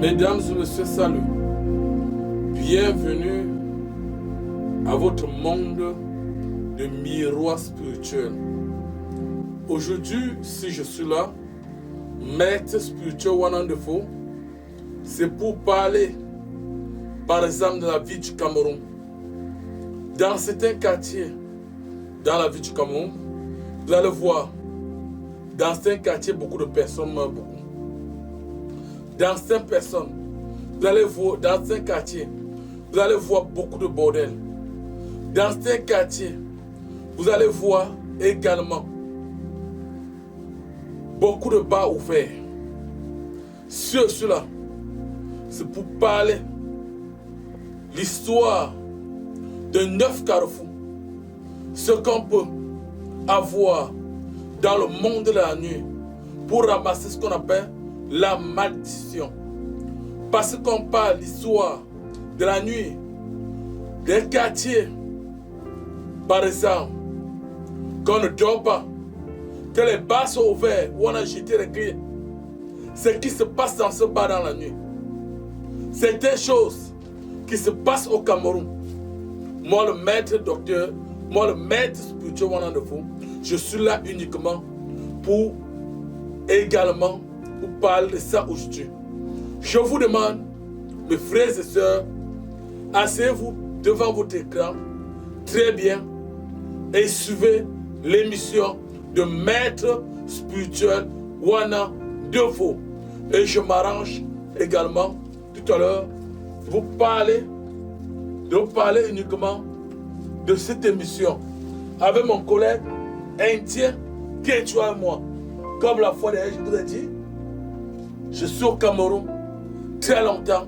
Mesdames et messieurs, salut. Bienvenue à votre monde de miroir spirituel. Aujourd'hui, si je suis là, maître spirituel Wonderful, c'est pour parler, par exemple, de la vie du Cameroun. Dans certains quartiers, dans la vie du Cameroun, vous allez voir, dans certains quartiers, beaucoup de personnes meurent beaucoup. Dans certaines personnes, vous allez voir, dans certains quartiers, vous allez voir beaucoup de bordel. Dans certains quartiers, vous allez voir également beaucoup de bars ouverts. Cela, c'est pour parler l'histoire de 9 carrefours. Ce qu'on peut avoir dans le monde de la nuit pour ramasser ce qu'on appelle la malédiction. Parce qu'on parle l'histoire de la nuit, des quartiers, par exemple, qu'on ne dort pas, que les bars sont ouverts, où on a jeté les clés. Ce qui se passe dans ce bar dans la nuit, c'est des choses qui se passent au Cameroun. Moi, le maître docteur, moi, le maître spirituel Wonderful, je suis là uniquement pour également pour parler de ça aujourd'hui. Je vous demande, mes frères et sœurs, asseyez-vous devant votre écran, très bien, et suivez l'émission de maître spirituel Wonderful. Et je m'arrange également tout à l'heure de vous parler uniquement de cette émission avec mon collègue indien qui est toi et moi. Comme la fois dernière, je vous ai dit, je suis au Cameroun très longtemps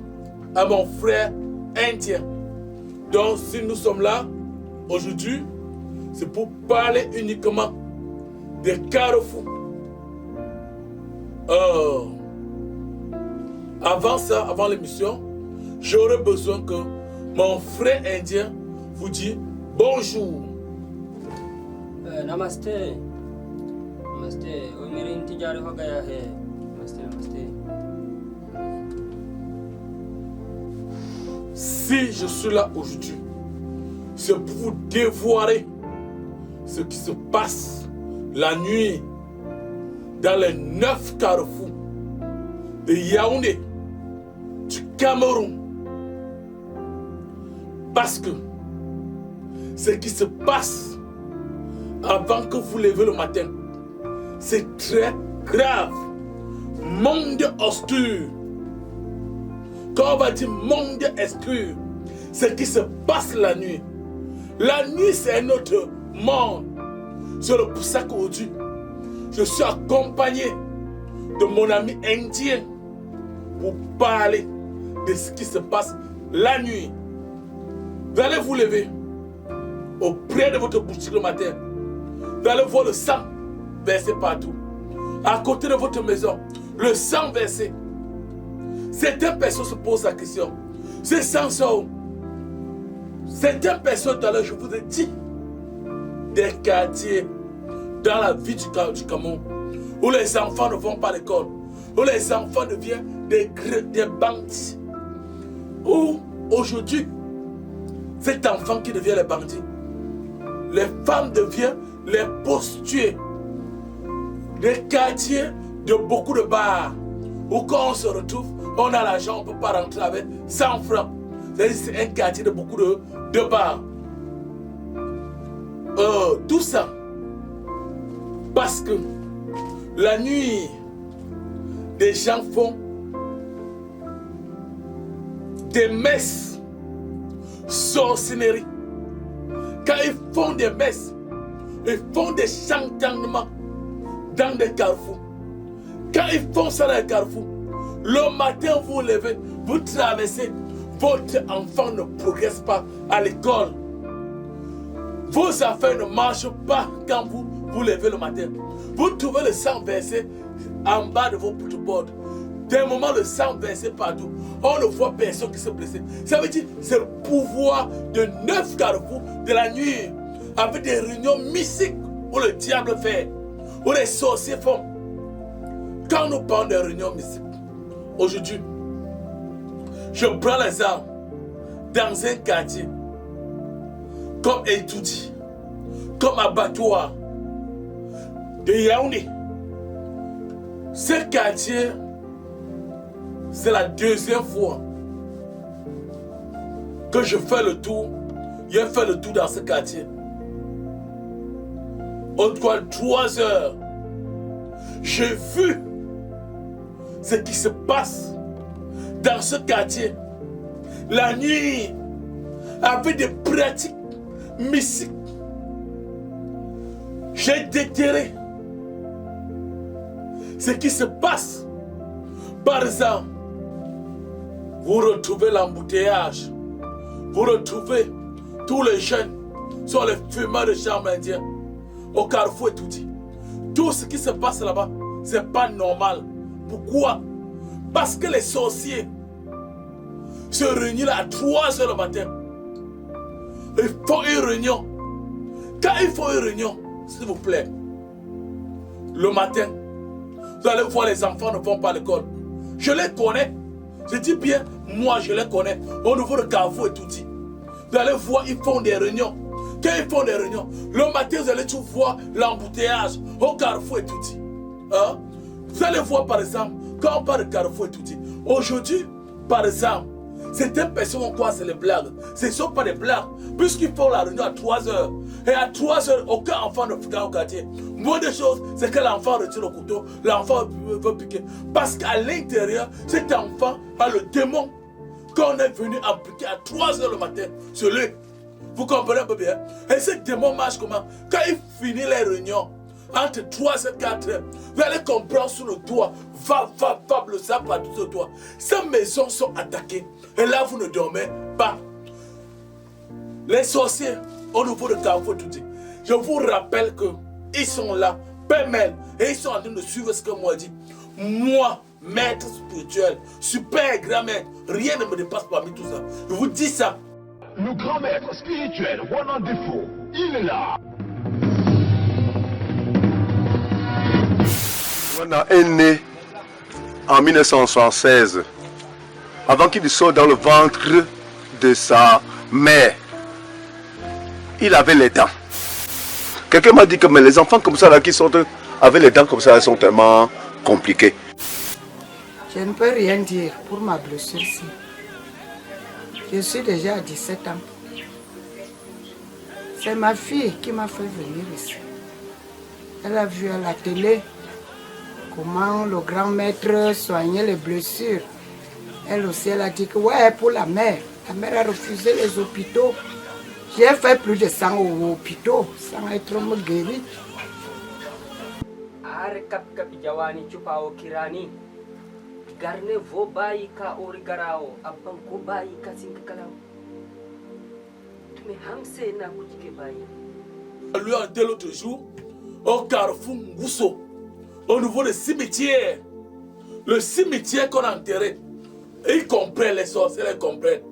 à mon frère indien. Donc si nous sommes là aujourd'hui, c'est pour parler uniquement des carrefours. Avant ça, avant l'émission, j'aurais besoin que mon frère indien vous dise bonjour. Namaste. Namaste. मेरे इंतजार हो गया है. Namaste, namaste. Si je suis là aujourd'hui, c'est pour vous dévoiler ce qui se passe la nuit dans les 9 carrefours de Yaoundé, du Cameroun. Parce que ce qui se passe avant que vous levez le matin, c'est très grave. Monde obscur. Quand on va dire monde obscur, ce qui se passe la nuit. La nuit, c'est un autre monde. C'est pour ça qu'aujourd'hui, je suis accompagné de mon ami indien pour parler de ce qui se passe la nuit. Vous allez vous lever auprès de votre boutique le matin. Vous allez voir le sang versé partout. À côté de votre maison, le sang versé. Certaines personnes se posent la question. Ce sang sont. Certaines personnes, tout à l'heure, je vous ai dit, des quartiers dans la vie du Cameroun, où les enfants ne vont pas à l'école, où les enfants deviennent des bandits. Où aujourd'hui, cet enfant qui devient les bandits, les femmes deviennent les prostituées. Des quartiers de beaucoup de bars, où quand on se retrouve, on a l'argent, on ne peut pas rentrer avec 100 francs. C'est un quartier de beaucoup de bars. Tout ça, parce que la nuit, des gens font des messes, sorcellerie. Quand ils font des messes, ils font des chantements dans des carrefours. Quand ils font ça dans les carrefours, le matin vous levez, vous traversez, votre enfant ne progresse pas à l'école. Vos affaires ne marchent pas quand vous vous levez le matin. Vous trouvez le sang versé en bas de vos portes. D'un moment, le sang versé partout. On ne voit personne qui se blesse. Ça veut dire que c'est le pouvoir de 9 carrefours de la nuit, avec des réunions mystiques où le diable fait, où les sorciers font. Quand nous parlons de réunions mystiques, aujourd'hui, je prends les armes dans un quartier comme Etoudi, comme Abattoir de Yaoundé. Ce quartier, c'est la deuxième fois que je fais le tour. J'ai fait le tour dans ce quartier. Au toit 3 heures, j'ai vu ce qui se passe dans ce quartier. La nuit, avec des pratiques mystiques. J'ai déterré ce qui se passe. Par exemple, vous retrouvez l'embouteillage. Vous retrouvez tous les jeunes sont les fumeurs de charme indien au carrefour et tout dit. Tout ce qui se passe là-bas, c'est pas normal. Pourquoi? Parce que les sorciers se réunissent à 3 heures le matin. Ils font une réunion. Quand ils font une réunion, s'il vous plaît, le matin, vous allez voir les enfants ne vont pas à l'école. Je les connais. Je dis bien, moi je les connais. Au niveau de carrefour et tout dit. Vous allez voir, ils font des réunions. Quand ils font des réunions, le matin, vous allez tout voir l'embouteillage au carrefour et tout dit. Hein? Vous allez voir, par exemple, quand on parle de carrefour et tout dit. Aujourd'hui, par exemple, certaines personnes vont croire que c'est les blagues. Ce ne sont pas des blagues. Puisqu'ils font la réunion à 3 heures. Et à 3 heures, aucun enfant ne fera au quartier. Moins de choses, c'est que l'enfant retire le couteau. L'enfant veut piquer. Parce qu'à l'intérieur, cet enfant a le démon qu'on est venu appliquer à 3 heures le matin sur lui. Vous comprenez un peu bien? Et ce démon marche comment? Quand il finit les réunions, entre 3 et 4 heures, vous allez comprendre sur le toit, va, le sable partout sur le toit. Ces maisons sont attaquées. Et là, vous ne dormez pas. Les sorciers, au niveau de Carrefour, tout dit. Je vous rappelle qu'ils sont là, pêle-mêle, et ils sont en train de suivre ce que moi dis. Moi, maître spirituel, super grand maître, rien ne me dépasse parmi tout ça. Je vous dis ça. Le grand maître spirituel, Ronan Défaut, il est là. Ronan est né en 1976, avant qu'il sorte dans le ventre de sa mère. Il avait les dents. Quelqu'un m'a dit que mais les enfants comme ça là qui sortent avec les dents comme ça, elles sont tellement compliquées. Je ne peux rien dire pour ma blessure-ci. Je suis déjà à 17 ans. C'est ma fille qui m'a fait venir ici. Elle a vu à la télé comment le grand maître soignait les blessures. Elle aussi, elle a dit que ouais, pour la mère. La mère a refusé les hôpitaux. J'ai fait plus de 100 hôpitaux sans être guéri. Are kap jawani chupao kirani. Garne vo bayi ka origarao abban ko bayi ka sinkalao. Mais hamse na kujike bayi. Lui a dit l'autre jour au carrefour Ngousso, au niveau du cimetière. Le cimetière qu'on a enterré. Et ils comprennent, les sorciers, ils comprennent.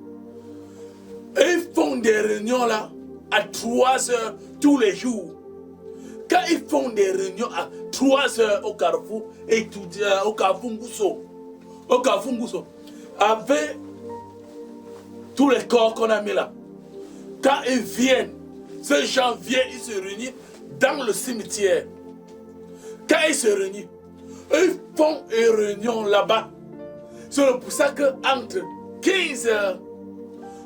Et ils font des réunions là à 3 heures tous les jours. Quand ils font des réunions à 3 heures au carrefour, et tout, au carrefour Ngousso, avec tous les corps qu'on a mis là, quand ils viennent, ces gens viennent, ils se réunissent dans le cimetière. Quand ils se réunissent, ils font une réunion là-bas. C'est pour ça qu'entre 15 heures,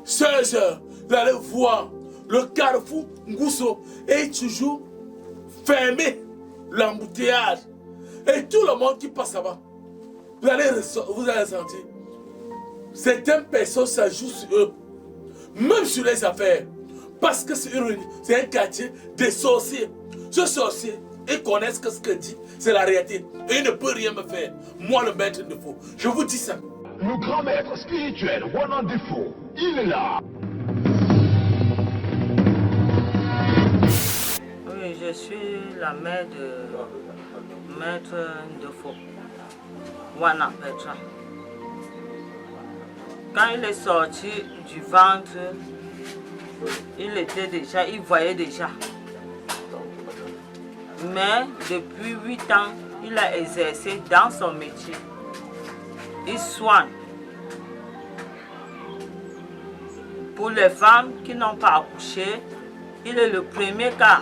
16 heures, vous allez voir le carrefour Ngousso est toujours fermé, l'embouteillage. Et tout le monde qui passe là-bas, vous allez sentir. Certaines personnes s'ajoutent sur eux, même sur les affaires. Parce que c'est un quartier des sorciers. Ce sorcier, ils connaissent que ce que dit, c'est la réalité. Et il ne peut rien me faire. Moi, le maître de faux. Je vous dis ça. Le grand maître spirituel, Ronan Défaut, il est là. Oui, je suis la mère de maître de faux, Wana Petra. Quand il est sorti du ventre, il voyait déjà. Mais depuis 8 ans, il a exercé dans son métier. Il soigne. Pour les femmes qui n'ont pas accouché, il est le premier cas.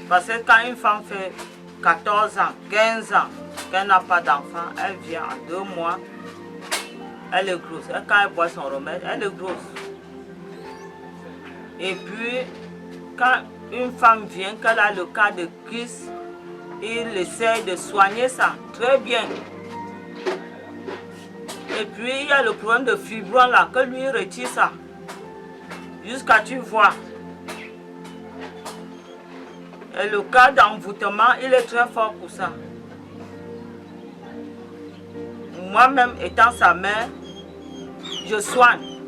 Parce que quand une femme fait 14 ans, 15 ans, qu'elle n'a pas d'enfant, elle vient en 2 mois, elle est grosse. Et quand elle boit son remède, elle est grosse. Et puis, quand une femme vient, qu'elle a le cas de crise, il essaie de soigner ça très bien. Et puis, il y a le problème de fibron là, que lui retire ça. Jusqu'à tu vois. Et le cas d'envoûtement, il est très fort pour ça. Moi-même, étant sa mère, je soigne.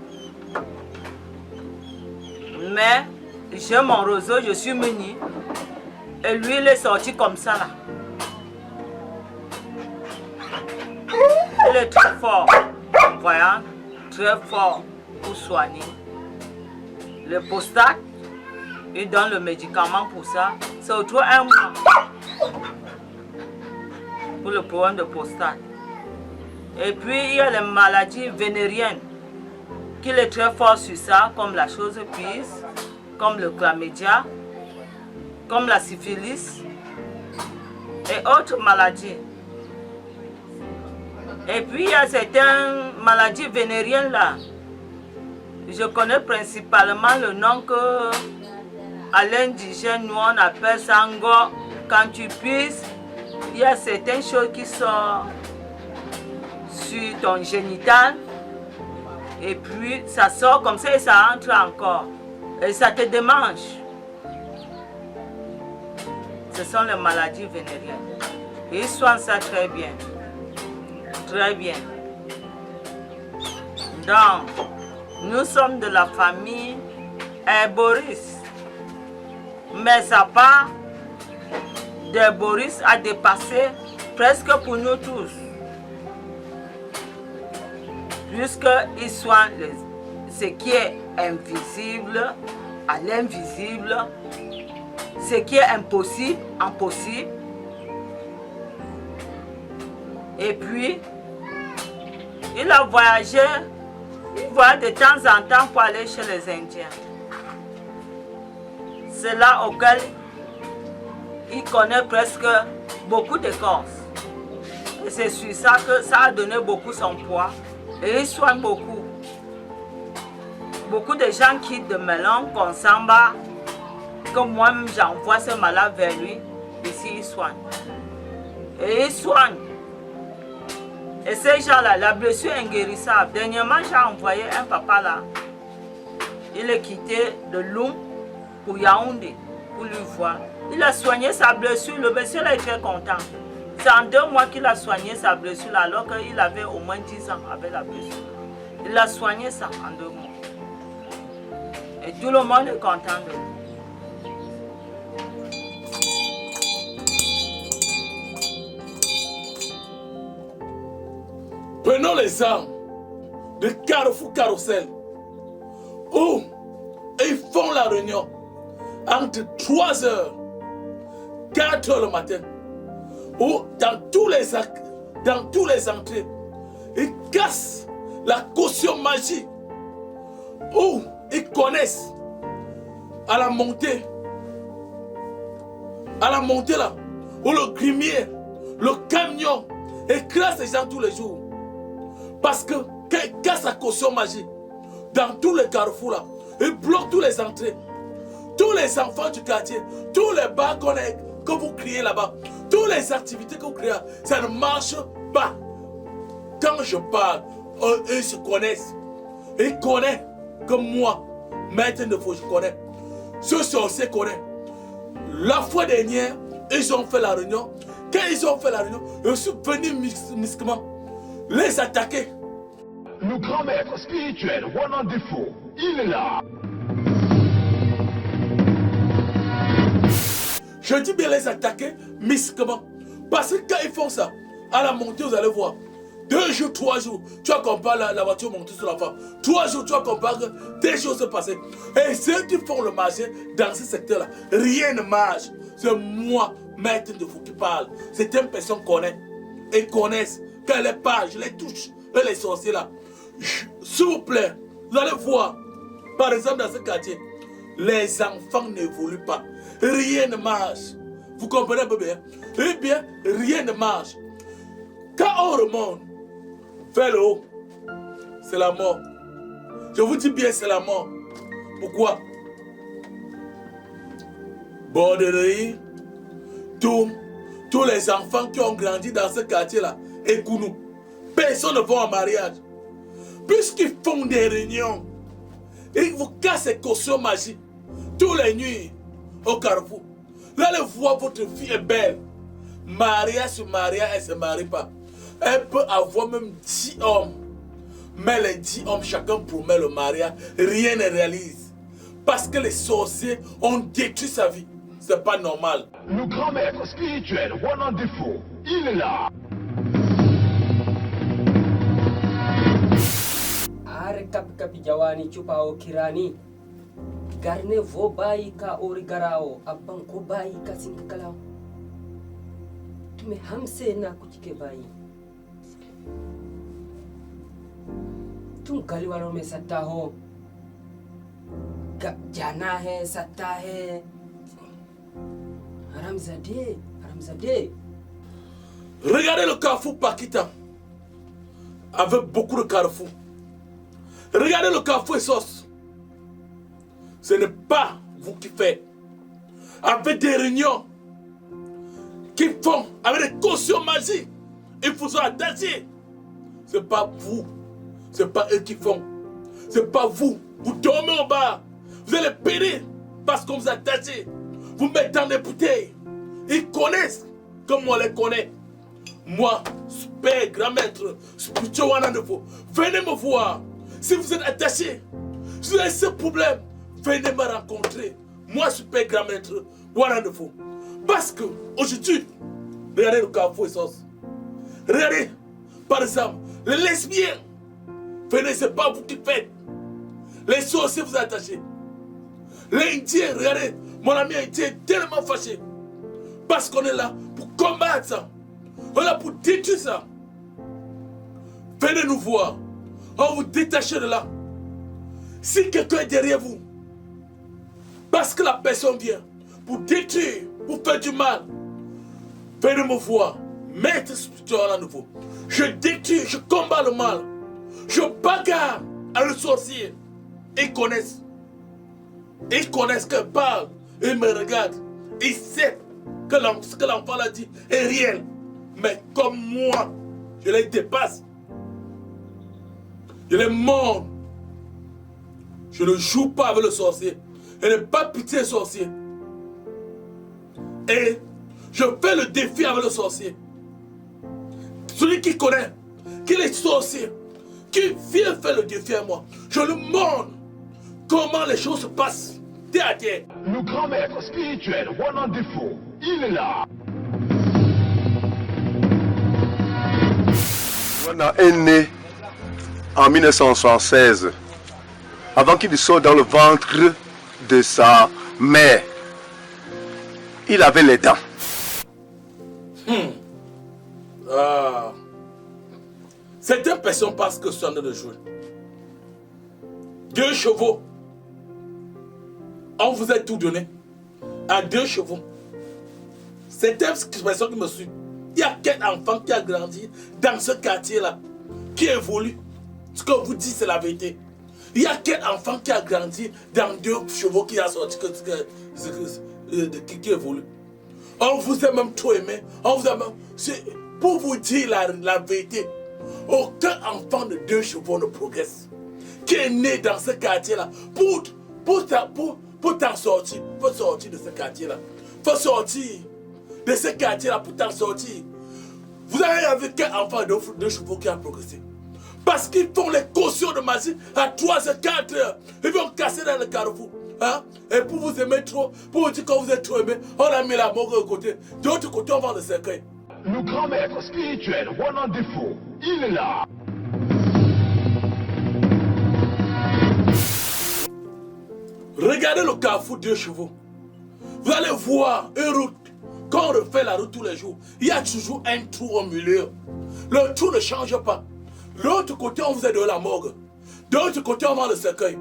Mais j'ai mon roseau, je suis muni. Et lui, il est sorti comme ça là. Il est très fort, voyant, très fort pour soigner. Le prostate, il donne le médicament pour ça. C'est autour d'un mois pour le problème de prostate. Et puis il y a les maladies vénériennes qui est très fort sur ça, comme la chose pisse, comme le chlamydia, comme la syphilis et autres maladies. Et puis il y a certaines maladies vénériennes là. Je connais principalement le nom que à l'indigène nous on appelle ça ngo. Quand tu pisses, il y a certaines choses qui sortent sur ton génital et puis ça sort comme ça et ça entre encore et ça te démange. Ce sont les maladies vénériennes. Et ils soignent ça très bien. Très bien. Donc, nous sommes de la famille Herboris. Mais ça part d'Herboris à dépasser presque pour nous tous. Puisqu'ils soignent ce qui est invisible à l'invisible, ce qui est impossible en possible. Et puis, il a voyagé, il voyage de temps en temps pour aller chez les Indiens. C'est là auquel il connaît presque beaucoup de Corses. Et c'est sur ça que ça a donné beaucoup son poids. Et il soigne beaucoup. Beaucoup de gens quittent de Melon, Konsamba, que moi-même j'envoie ce malade vers lui. Ici, il soigne. Et il soigne. Et ces gens-là, la blessure est inguérissable. Dernièrement, j'ai envoyé un papa là. Il est quitté de Loum pour Yaoundé, pour lui voir. Il a soigné sa blessure. Le monsieur là est très content. C'est en 2 mois qu'il a soigné sa blessure là, alors qu'il avait au moins 10 ans avec la blessure. Il a soigné ça en 2 mois. Et tout le monde est content de lui. Prenons l'exemple de Carrefour Carousel, où ils font la réunion entre 3h, 4h le matin, où dans tous les entrées, ils cassent la caution magie, où ils connaissent à la montée là, où le grimier, le camion écrase les gens tous les jours. Parce que quand ils cassent la caution magique, dans tous les carrefours là, ils bloquent toutes les entrées. Tous les enfants du quartier, tous les bars que vous criez là-bas, toutes les activités que vous créez, ça ne marche pas. Quand je parle, ils se connaissent. Ils connaissent comme moi, maître de faux, je connais. Ce sorcier connaît. La fois dernière, ils ont fait la réunion. Quand ils ont fait la réunion, je suis venu mystiquement les attaquer. Le grand maître spirituel, Wonderful, il est là. Je dis bien les attaquer mystiquement. Parce que quand ils font ça, à la montée, vous allez voir. 2 jours, 3 jours, tu vas comparer la voiture montée sur la femme. 3 jours, tu vas comparer que des choses se passer. Et ceux qui font le marché dans ce secteur-là, rien ne marche. C'est moi, maître de vous qui parle. Certaines personnes connaissent. Ils connaissent. Quand les pages, les touches, et les sorciers là. S'il vous plaît, vous allez voir Par exemple, dans ce quartier, les enfants n'évoluent pas. Rien ne marche. Vous comprenez un peu bien? Eh bien, rien ne marche. Quand on remonte vers le haut, c'est la mort. Je vous dis bien, c'est la mort. Pourquoi? Borderie, tous les enfants qui ont grandi dans ce quartier-là, écoute-nous, personne ne va en mariage. Puisqu'ils font des réunions, ils vous cassent les cautions magiques tous les nuits au carrefour. Vous allez voir votre fille est belle. Mariage sur mariage, elle ne se marie pas. Elle peut avoir même 10 hommes. Mais les 10 hommes, chacun promet le mariage. Rien ne réalise. Parce que les sorciers ont détruit sa vie. C'est pas normal. Le grand maître spirituel, One Défaut, il est là. Are kapi jawani chupa o kirani. Garne vo bayi ka ori garao. Abban ko bayi ka sinka kalao. Tume hamse na kuchike bayi. तुम गली वालों में सट्टा हो, जाना है, सट्टा है, हरामजादे, हरामजादे. Regardez le carrefour Pakita, avec beaucoup de carrefours. Regardez le carrefour Essos. Ce n'est pas vous qui faites. Avec des réunions qui font, avec des cautions magiques, ils vous ont attaché. Ce n'est pas vous. Ce n'est pas eux qui font. Ce n'est pas vous. Vous dormez au bar. Vous allez payer parce qu'on vous a attaché. Vous mettez dans des bouteilles. Ils connaissent comme on les connaît. Moi, super grand maître, spirituel One Défaut, venez me voir. Si vous êtes attaché, si vous avez ce problème, venez me rencontrer. Moi, super grand maître One Défaut. Parce que aujourd'hui, regardez le carrefour Essos. Regardez, par exemple, les lesbiens. Venez, ce n'est pas vous qui faites. Les sorciers vous attachez. L'Indien, regardez, mon ami indien est tellement fâché. Parce qu'on est là pour combattre ça. On est là pour détruire ça. Venez nous voir. On va vous détacher de là. Si quelqu'un est derrière vous, parce que la personne vient pour détruire, pour faire du mal, venez me voir. Maître spirituel à nouveau. Je détruis, je combats le mal. Je bagarre à le sorcier. Ils connaissent. Ils connaissent que parle. Ils me regardent. Ils savent que ce que l'enfant a dit est réel. Mais comme moi, je les dépasse. Je les monte. Je ne joue pas avec le sorcier. Je n'ai pas pitié des sorciers. Et je fais le défi avec le sorcier. Celui qui connaît, qui est sorcier, qui vient faire le défi à moi, je lui montre comment les choses se passent. Terre à terre. Le grand maître spirituel One Défaut, il est là. Wana est né en 1976, avant qu'il sorte dans le ventre de sa mère. Il avait les dents. Certaines personnes pensent que c'est en train de jouer. 2 chevaux. On vous a tout donné. À 2 chevaux. Certaines personnes qui me suivent. Il y a quel enfant qui a grandi dans ce quartier-là, qui évolue. Ce que vous dites, c'est la vérité. Il y a quel enfant qui a grandi dans 2 chevaux qui a sorti qui évolue. On vous a même trop aimé. On vous a même... Pour vous dire la vérité, aucun enfant de 2 chevaux ne progresse. Qui est né dans ce quartier-là. Pour t'en sortir. Faut sortir de ce quartier-là. Faut sortir de ce quartier-là pour t'en sortir. Vous avez vu quel enfant de 2 chevaux qui a progressé. Parce qu'ils font les cautions de magie à 3 et 4 heures. Ils vont casser dans le carrefour. Hein? Et pour vous aimer trop, pour vous dire que vous êtes trop aimé, on a mis la mort de côté. De l'autre côté, on vend le cercueil. Le grand maître spirituel One Défaut, il est là. Regardez le carrefour 2 chevaux. Vous allez voir une route. Quand on refait la route tous les jours, il y a toujours un trou au milieu. Le trou ne change pas. De l'autre côté, on vous a donné la morgue. De l'autre côté, on vend le cercueil.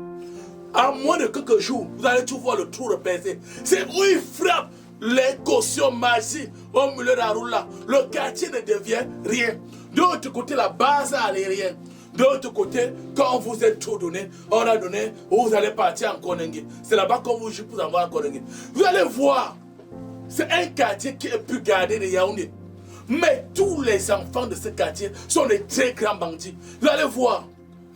En moins de quelques jours, vous allez tout voir le trou repercé. C'est où il frappe les cautions magiques au milieu de la route là. Le quartier ne devient rien. De l'autre côté, la base aérienne. De l'autre côté, quand vous êtes tout donné, on a donné, vous allez partir en Konengue. C'est là-bas qu'on vous joue pour avoir en Konengue. Vous allez voir, c'est un quartier qui est plus gardé de Yaoundé. Mais tous les enfants de ce quartier sont des très grands bandits. Vous allez voir,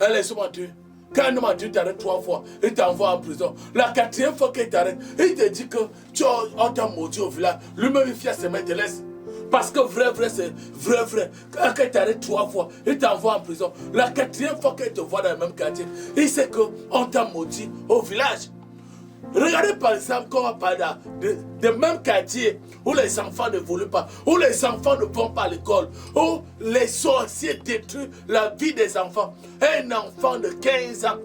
laisse-moi dire. Quand un homme Dieu t'arrête 3 fois, il t'envoie en prison. La 4e fois qu'il t'arrête, il te dit que on t'a maudit au village. Lui-même, il fait ses mains, te laisse. Parce que vrai, c'est vrai. Quand il t'arrête 3 fois, il t'envoie en prison. La 4e fois qu'il te voit dans le même quartier, il sait qu'on t'a maudit au village. Regardez par exemple qu'on va parler de même quartier où les enfants ne volent pas, où les enfants ne vont pas à l'école, où les sorciers détruisent la vie des enfants. Un enfant de 15 ans,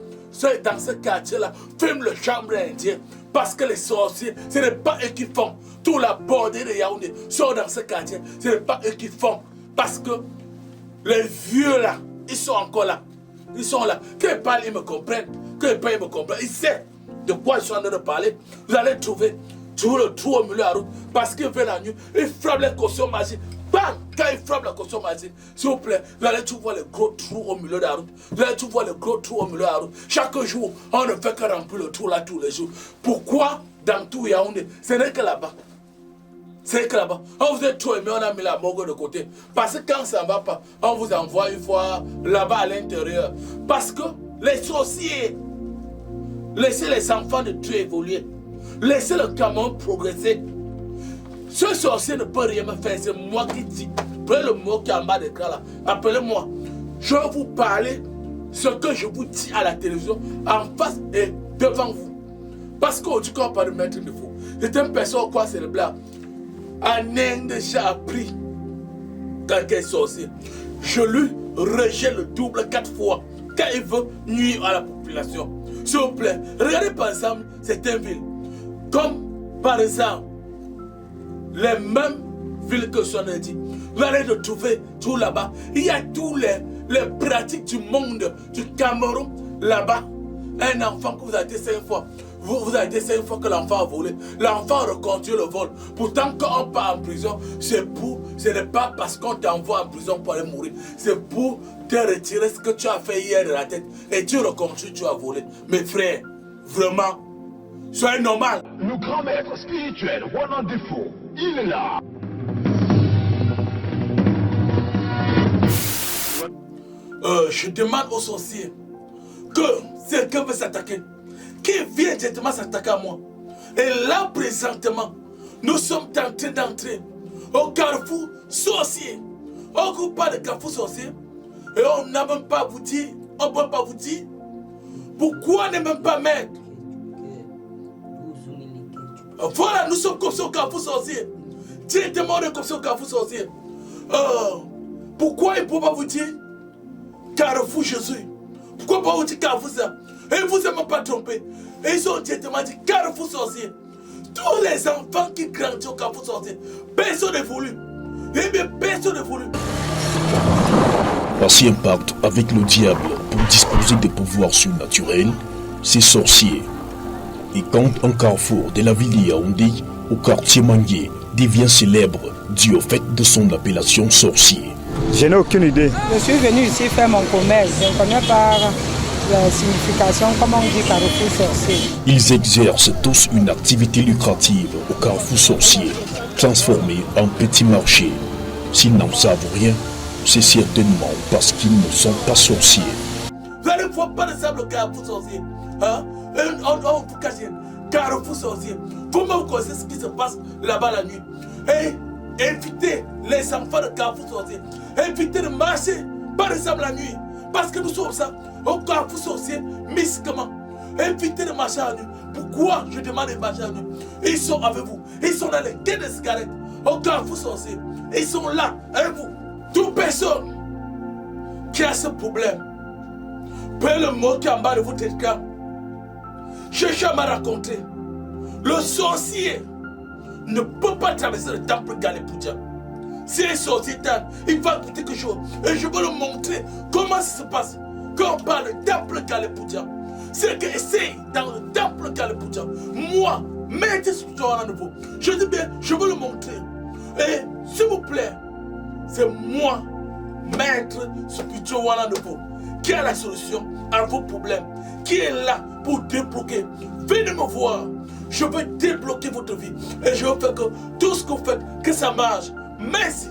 dans ce quartier-là, fume le chambre indien. Parce que les sorciers, ce n'est pas eux qui font. Tout la bordée de Yaoundé sont dans ce quartier, ce n'est pas eux qui font. Parce que les vieux là, ils sont encore là. Ils sont là. Quand ils parlent, ils me comprennent. Quand ils parlent, ils me comprennent. Ils savent de quoi ils sont en train de parler. Vous allez trouver tout le trou au milieu de la route. Parce qu'ils veulent la nuit. Ils frappent les cautions magiques. Bam! Quand ils frappent la caution magique, s'il vous plaît, vous allez tout voir les gros trous au milieu de la route. Vous allez tout voir les gros trous au milieu de la route. Chaque jour, on ne fait que remplir le trou là tous les jours. Pourquoi dans tout Yaoundé? Ce n'est que là-bas. C'est que là-bas, on vous a tout aimé, on a mis la morgue de côté. Parce que quand ça ne va pas, on vous envoie une fois là-bas à l'intérieur. Parce que les sorciers, laissez les enfants de Dieu évoluer. Laissez le Cameroun progresser. Ce sorcier ne peut rien me faire, c'est moi qui dis. Prenez le mot qui est en bas de l'écran là, appelez-moi. Je vais vous parler ce que je vous dis à la télévision, en face et devant vous. Parce qu'aujourd'hui, quand on parle de maître de fou, c'est une personne quoi c'est le blanc. En Inde, j'ai appris quelqu'un est sorcier. Je lui rejette le double 4 fois quand il veut nuire à la population. S'il vous plaît, regardez par exemple certaines villes. Comme par exemple, les mêmes villes que je ai dit. Vous allez le trouver tout là-bas. Il y a tous les pratiques du monde, du Cameroun là-bas. Un enfant que vous avez été 5 fois. Vous avez été 5 fois que l'enfant a volé. L'enfant reconduit le vol. Pourtant, quand on part en prison, ce n'est pas parce qu'on t'envoie en prison pour aller mourir. C'est pour te retirer ce que tu as fait hier de la tête. Et tu reconduis, tu as volé. Mes frères, vraiment, soyez normal. Le grand maître spirituel, Ronan Défaut, il est là. Je demande aux sorciers que si quelqu'un veut s'attaquer, qu'il vienne directement s'attaquer à moi. Et là, présentement, nous sommes en train d'entrer au carrefour sorcier. On ne coupe pas de carrefour sorcier. Et on n'a même pas vous dire, on ne peut pas vous dire pourquoi on n'est même pas maître. Voilà, nous sommes comme ça au carrefour sorcier. Directement, on est comme ça au carrefour sorcier. Pourquoi il ne peut pas vous dire Carrefour Jésus? Pourquoi pas vous dire Carrefour ça? Et vous ne m'avez pas trompé. Et ils ont directement dit Carrefour sorcier. Tous les enfants qui grandissent au Carrefour sorcier, personne n'est voulu. Eh bien, personne n'est voulu. Passé un pacte avec le diable pour disposer des pouvoirs surnaturels, ces sorciers. Et quand un carrefour de la ville de Yaoundé, au quartier Mangué, devient célèbre dû au fait de son appellation sorcier. Je n'ai aucune idée. Je suis venu ici faire mon commerce. Je ne connais pas la signification, comment on dit carrefour sorcier. Ils exercent tous une activité lucrative au carrefour sorcier, transformé en petit marché. S'ils n'en savent rien, c'est certainement parce qu'ils ne sont pas sorciers. Vous allez voir par exemple le carrefour sorcier. Hein? On vous cache carrefour sorcier. Comment vous connaissez ce qui se passe là-bas la nuit? Et évitez les enfants de carrefour sorcier. Évitez de marcher par exemple la nuit. Parce que nous sommes ça au carrefour sorcier mystiquement. Évitez de marcher la nuit. Pourquoi je demande de marcher la nuit? Ils sont avec vous. Ils sont dans les quais de cigarettes au carrefour sorcier. Ils sont là avec vous. Toute personne qui a ce problème, prenez le mot qui est en bas de votre écran. Cherchez à me raconter. Le sorcier ne peut pas traverser le temple Galépoudia. Si un sorcier tente, il va goûter quelque chose. Et je vais le montrer comment ça se passe. Quand on parle de temple Galépoudia, c'est que essaye dans le temple Kalipucha. Moi, maître spirituel à nouveau. Je dis bien, je veux le montrer. Et s'il vous plaît, c'est moi, maître spirituel à nouveau, qui a la solution à vos problèmes, qui est là pour débloquer. Venez me voir. Je veux débloquer votre vie. Et je veux faire que tout ce que vous faites, que ça marche. Merci.